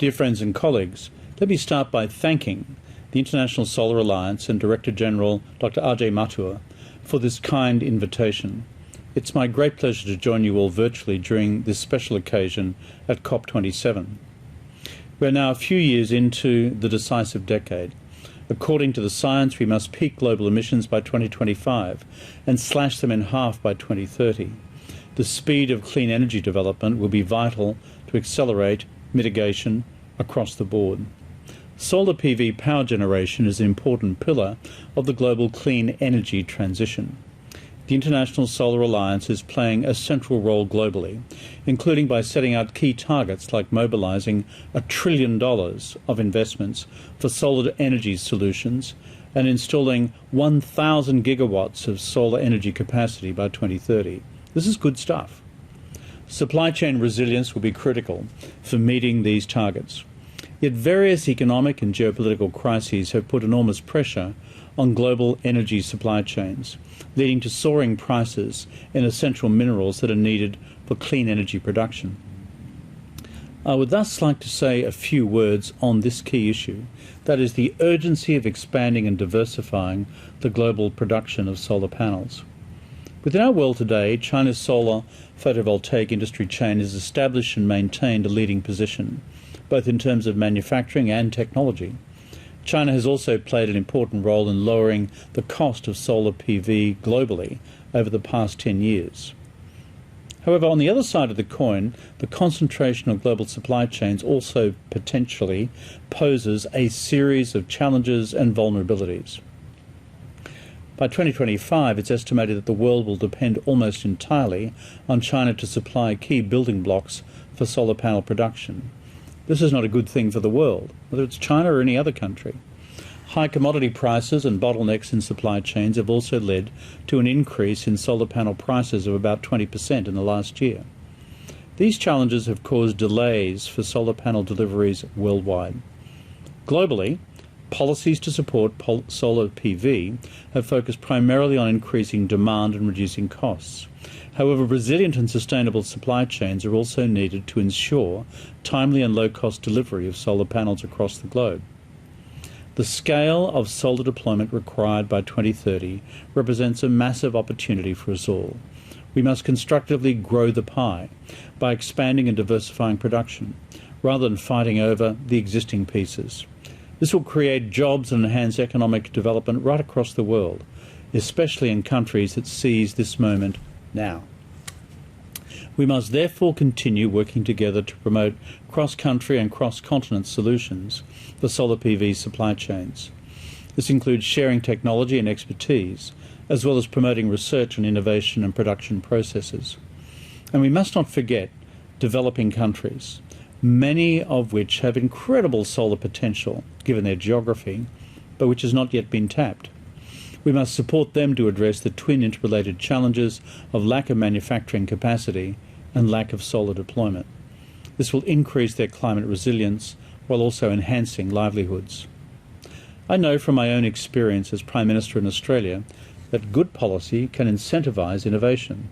Dear friends and colleagues, let me start by thanking the International Solar Alliance and Director General Dr. Ajay Mathur for this kind invitation. It's my great pleasure to join you all virtually during this special occasion at COP27. We're now a few years into the decisive decade. According to the science, we must peak global emissions by 2025 and slash them in half by 2030. The speed of clean energy development will be vital to accelerate mitigation across the board. Solar PV power generation is an important pillar of the global clean energy transition. The International Solar Alliance is playing a central role globally, including by setting out key targets like mobilising $1 trillion of investments for solar energy solutions and installing 1,000 gigawatts of solar energy capacity by 2030. This is good stuff. Supply chain resilience will be critical for meeting these targets. Yet various economic and geopolitical crises have put enormous pressure on global energy supply chains, leading to soaring prices in essential minerals that are needed for clean energy production. I would thus like to say a few words on this key issue, that is the urgency of expanding and diversifying the global production of solar panels. Within our world today, China's solar photovoltaic industry chain has established and maintained a leading position, both in terms of manufacturing and technology. China has also played an important role in lowering the cost of solar PV globally over the past 10 years. However, on the other side of the coin, the concentration of global supply chains also potentially poses a series of challenges and vulnerabilities. By 2025, it's estimated that the world will depend almost entirely on China to supply key building blocks for solar panel production. This is not a good thing for the world, whether it's China or any other country. High commodity prices and bottlenecks in supply chains have also led to an increase in solar panel prices of about 20% in the last year. These challenges have caused delays for solar panel deliveries worldwide. Globally, policies to support solar PV have focused primarily on increasing demand and reducing costs. However, resilient and sustainable supply chains are also needed to ensure timely and low-cost delivery of solar panels across the globe. The scale of solar deployment required by 2030 represents a massive opportunity for us all. We must constructively grow the pie by expanding and diversifying production, rather than fighting over the existing pieces. This will create jobs and enhance economic development right across the world, especially in countries that seize this moment now. We must therefore continue working together to promote cross-country and cross-continent solutions for solar PV supply chains. This includes sharing technology and expertise, as well as promoting research and innovation and production processes. And we must not forget developing countries, many of which have incredible solar potential given their geography, but which has not yet been tapped. We must support them to address the twin interrelated challenges of lack of manufacturing capacity and lack of solar deployment. This will increase their climate resilience while also enhancing livelihoods. I know from my own experience as Prime Minister in Australia that good policy can incentivise innovation.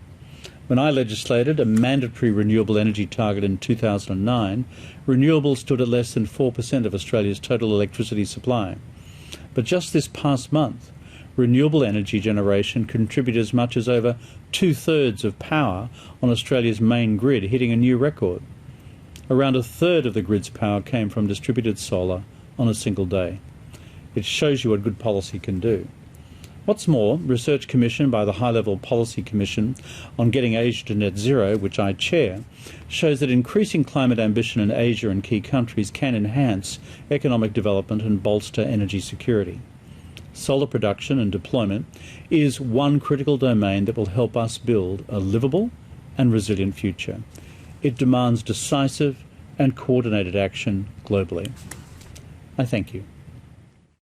When I legislated a mandatory renewable energy target in 2009, renewables stood at less than 4% of Australia's total electricity supply. But just this past month, renewable energy generation contributed as much as over 2/3 of power on Australia's main grid, hitting a new record. Around a third of the grid's power came from distributed solar on a single day. It shows you what good policy can do. What's more, research commissioned by the High-Level Policy Commission on Getting Asia to Net Zero, which I chair, shows that increasing climate ambition in Asia and key countries can enhance economic development and bolster energy security. Solar production and deployment is one critical domain that will help us build a livable and resilient future. It demands decisive and coordinated action globally. I thank you.